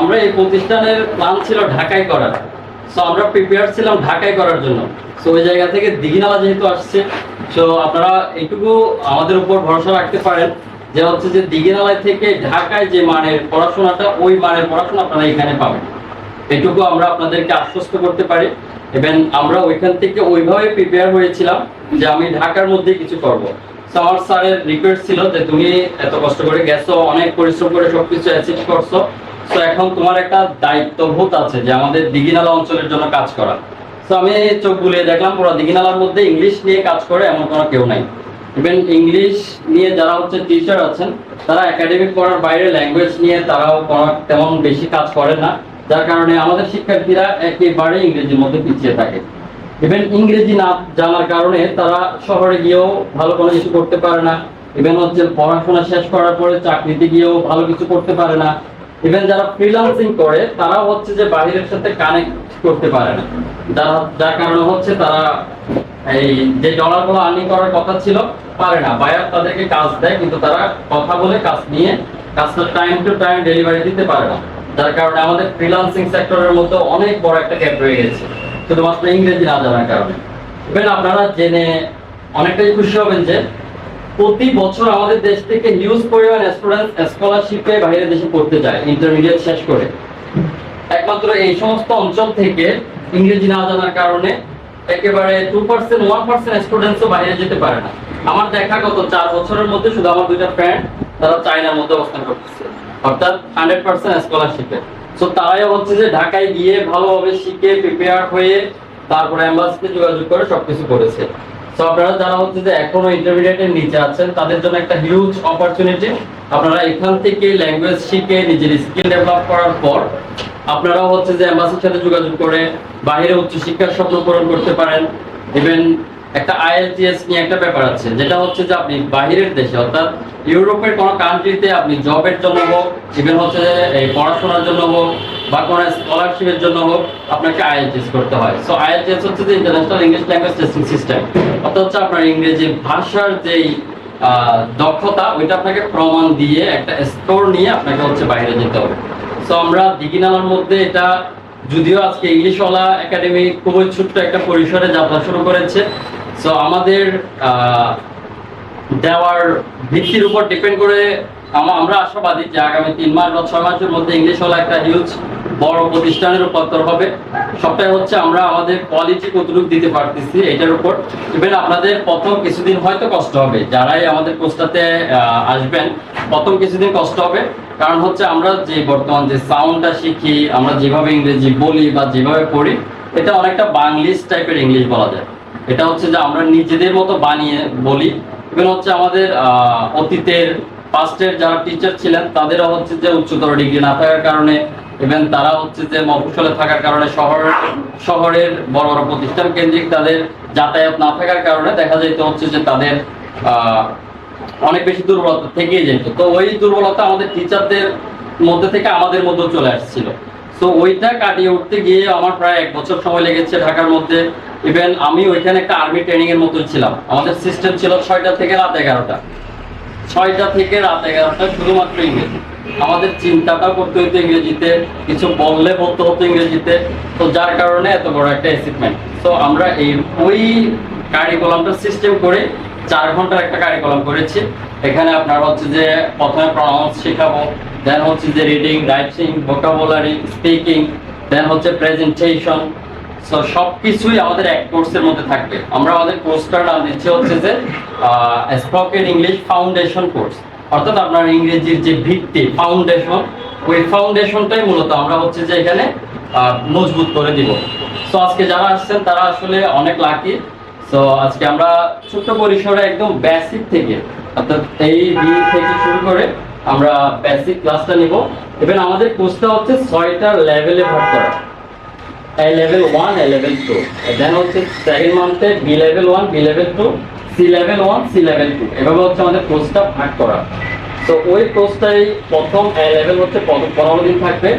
আমরা এই প্রতিষ্ঠানের প্ল্যান ছিল ঢাকায় করার। সো আমরা প্রিপেয়ার ছিলাম ঢাকায় করার জন্য। সো ওই জায়গা থেকে দীঘিনালা যেহেতু আসছে, সো আপনারা এইটুকু আমাদের উপর ভরসা রাখতে পারেন যে হচ্ছে যে দীঘিনালা থেকে ঢাকায় যে মানের পড়াশোনাটা, ওই মানের পড়াশোনা আপনারা এখানে পাবেন। এটুকু আমরা আপনাদেরকে আশ্বস্ত করতে পারি। এবং আমরা ওইখান থেকে ওইভাবে প্রিপেয়ার হয়েছিলাম যে আমি ঢাকার মধ্যে কিছু করব। আমার স্যারের রিকোয়েস্ট ছিল যে তুমি এত কষ্ট করে গেছো, অনেক পরিশ্রম করে সবকিছু অ্যাচিভ করছো, তো এখন তোমার একটা দায়িত্ববোধ আছে যে আমাদের দীঘিনালা অঞ্চলের জন্য কাজ করা। তো আমি চোখ বুলিয়ে দেখলাম পুরো দীঘিনালার মধ্যে ইংলিশ নিয়ে কাজ করে এমন কোনো কেউ নাই। ইভেন ইংলিশ নিয়ে যারা হচ্ছে টিচার আছেন, তারা একাডেমিক পড়ার বাইরে ল্যাঙ্গুয়েজ নিয়ে তারাও তেমন বেশি কাজ করে না, যার কারণে আমাদের শিক্ষার্থীরা একেবারে ইংরেজির মধ্যে পিছিয়ে থাকে। ইভেন ইংরেজি না জানার কারণে তারা শহরে গিয়েও ভালো কোনো কিছু করতে পারে না। ইভেন হচ্ছে পড়াশোনা শেষ করার পরে চাকরিতে গিয়েও ভালো কিছু করতে পারে না। ইভেন যারা ফ্রিল্যান্সিং করে তারাও হচ্ছে যে বাইরের সাথে কানেক্ট করতে পারে না, যার কারণে হচ্ছে তারা এই যে ডলারগুলো আর্নিং করার কথা ছিল পারে না। বায়ার তাদেরকে কাজ দেয় কিন্তু তারা কথা বলে কাজ নিয়ে কাজটা টাইম টু টাইম ডেলিভারি দিতে পারে না, যার কারণে আমাদের ফ্রিল্যান্সিং সেক্টরের মধ্যে অনেক বড় একটা গ্যাপ রয়ে গেছে শুধুমাত্র ইংরেজি না জানার কারণে। ইভেন আপনারা জেনে অনেকটাই খুশি হবেন যে প্রতি বছর আমাদের দেশ থেকে হিউজ পরিমাণ স্টুডেন্ট স্কলারশিপে বাইরের দেশে পড়তে যায় ইন্টারমিডিয়েট শেষ করে। একমাত্র এই সমস্ত অঞ্চল থেকে ইংরেজি না জানার কারণে একেবারে 2% 1% স্টুডেন্টসও বাইরে যেতে পারে না। আমার দেখা গত 4 বছরের মধ্যে শুধু আমার দুইটা ফ্রেন্ড তারা চায়নার মধ্যে অবস্থান করতেছে, অর্থাৎ 100% স্কলারশিপে। সো তারাই হচ্ছে যে ঢাকায় গিয়ে ভালোভাবে শিখে প্রিপেয়ার হয়ে তারপরে এমবাসিতে যোগাযোগ করে সবকিছু করেছে। সো আপনারা যারা হচ্ছে যে এখনো ইন্টারমিডিয়েটের নিচে আছেন তাদের জন্য একটা হিউজ অপরচুনিটি। আপনারা এখান থেকে ল্যাঙ্গুয়েজ শিখে নিজের স্কিল ডেভেলপ করার পর আপনারাও হচ্ছে যে এমবাসির সাথে যোগাযোগ করে বাইরে উচ্চশিক্ষার স্বপ্ন পূরণ করতে পারেন। ইভেন একটা IELTS নিয়ে একটা ব্যাপার আছে, যেটা হচ্ছে যে আপনি বাহিরের দেশে অর্থাৎ ইউরোপের কোনো কান্ট্রিতে আপনি জবের জন্য হোক, ইভেন হচ্ছে যে এই পড়াশোনার জন্য হোক বা কোনো স্কলারশিপের জন্য হোক, আপনাকে IELTS করতে হয়। সো IELTS হচ্ছে যে international English language testing system, অর্থাৎ হচ্ছে আপনার ইংরেজি ভাষার যেই দক্ষতা ওইটা আপনাকে প্রমাণ দিয়ে একটা স্কোর নিয়ে আপনাকে হচ্ছে বাইরে যেতে হবে। সো আমরা দীঘিনালার মধ্যে এটা, যদিও আজকে ইংলিশওয়ালা একাডেমি খুবই ছোট্ট একটা পরিসরে যাত্রা শুরু করেছে, সো আমাদের দেওয়ার ভিত্তির উপর ডিপেন্ড করে আমরা আশাবাদী যে আগামী 3 মাস বা 6 মাসের মধ্যে ইংলিশওয়ালা একটা হিউজ বড় প্রতিষ্ঠানের রূপান্তর হবে। সবটাই হচ্ছে আমরা আমাদের কোয়ালিটি কতটুকু দিতে পারতেছি এটার উপর। ইভেন আপনাদের প্রথম কিছুদিন হয়তো কষ্ট হবে, যারাই আমাদের কোর্সটাতে আসবেন প্রথম কিছুদিন কষ্ট হবে, কারণ হচ্ছে আমরা যে বর্তমান যে সাউন্ডটা শিখি, আমরা যেভাবে ইংরেজি বলি বা যেভাবে পড়ি, এটা অনেকটা বাংলিশ টাইপের ইংলিশ বলা যায়। এটা হচ্ছে যে আমরা নিজেদের মতো বানিয়ে বলি। ইভেন হচ্ছে আমাদের অতীতের পাস্টের যারা টিচার ছিলেন তাদেরও হচ্ছে যে উচ্চতর ডিগ্রি না থাকার কারণে, ইভেন তারা হচ্ছে যে মফস্বলে থাকার কারণে শহরের বড় বড় প্রতিষ্ঠান কেন্দ্রিক তাদের যাতায়াত না থাকার কারণে দেখা যেত হচ্ছে যে তাদের অনেক বেশি দুর্বলতা থেকেই যেত। তো ওই দুর্বলতা আমাদের টিচারদের মধ্যে থেকে আমাদের মধ্যেও চলে আসছিল। তো ওইটা কাটিয়ে উঠতে গিয়ে আমার প্রায় 1 বছর সময় লেগেছে ঢাকার মধ্যে। ইভেন আমি ওইখানে একটা আর্মি ট্রেনিং এর মতো ছিলাম। আমাদের সিস্টেম ছিল 6টা থেকে রাত 11টা, 6টা থেকে রাত 11টা শুধুমাত্র ইংরেজি। আমাদের চিন্তাটা করতে হতো ইংরেজিতে, কিছু বললে বলতে হতো ইংরেজিতে। তো যার কারণে এত বড় একটা অ্যাচিভমেন্ট। তো আমরা ওই কারিকুলামটা সিস্টেম করে 4 ঘন্টার একটা কারিকুলাম করেছি। এখানে আপনার হচ্ছে যে প্রথমে প্রনাউন্স শেখাবো, দেন হচ্ছে যে রিডিং, রাইটিং, ভোকাবুলারি, স্পিকিং, দেন হচ্ছে প্রেজেন্টেশন। সো সবকিছুই আমাদের এক কোর্সের মধ্যে থাকবে। আমরা আমাদের কোর্সটার নাম দিচ্ছি হচ্ছে যে স্পোকেন ইংলিশ ফাউন্ডেশন কোর্স, অর্থাৎ আপনার ইংরেজির যে ভিত্তি ফাউন্ডেশন, ওই ফাউন্ডেশনটাই মূলত আমরা হচ্ছে যে এখানে মজবুত করে দিব। সো আজকে যারা আসছেন তারা আসলে অনেক লাকি। সো আজকে আমরা ছোট্ট পরিসরে একদম বেসিক থেকে, অর্থাৎ এই থেকে শুরু করে আমরা বেসিক ক্লাসটা নিব। ইভেন আমাদের কোর্সটা হচ্ছে 6টা লেভেলে ভাগ করা। A level 1, A level 2, দেন হচ্ছে second মান্থে B level 1, B level 2, C level 1, C level 2, এভাবে হচ্ছে আমাদের কোর্সটা ভাগ করা। তো ওই কোর্সটাই প্রথম A level হচ্ছে 15 দিন থাকবে।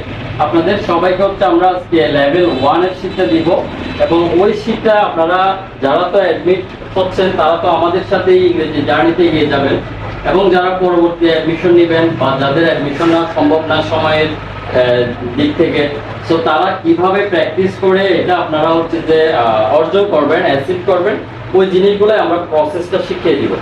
আপনাদের সবাইকে হচ্ছে আমরা আজকে লেভেল 1 এর শীটটা দিব, এবং ওই শীটটা আপনারা যারা তো অ্যাডমিট হচ্ছেন তারা তো আমাদের সাথেই ইংরেজি জার্নিতে এগিয়ে যাবেন, এবং যারা পরবর্তী অ্যাডমিশন নেবেন বা যাদের অ্যাডমিশন নেওয়া সম্ভব না সময়ের দিক থেকে। সো তারা কিভাবে প্র্যাকটিস করে এটা আপনারা হচ্ছে যে অর্জন করবেন, অ্যাচিভ করবেন, ওই জিনিসগুলো আমরা প্রসেসটা শিখিয়ে দিব।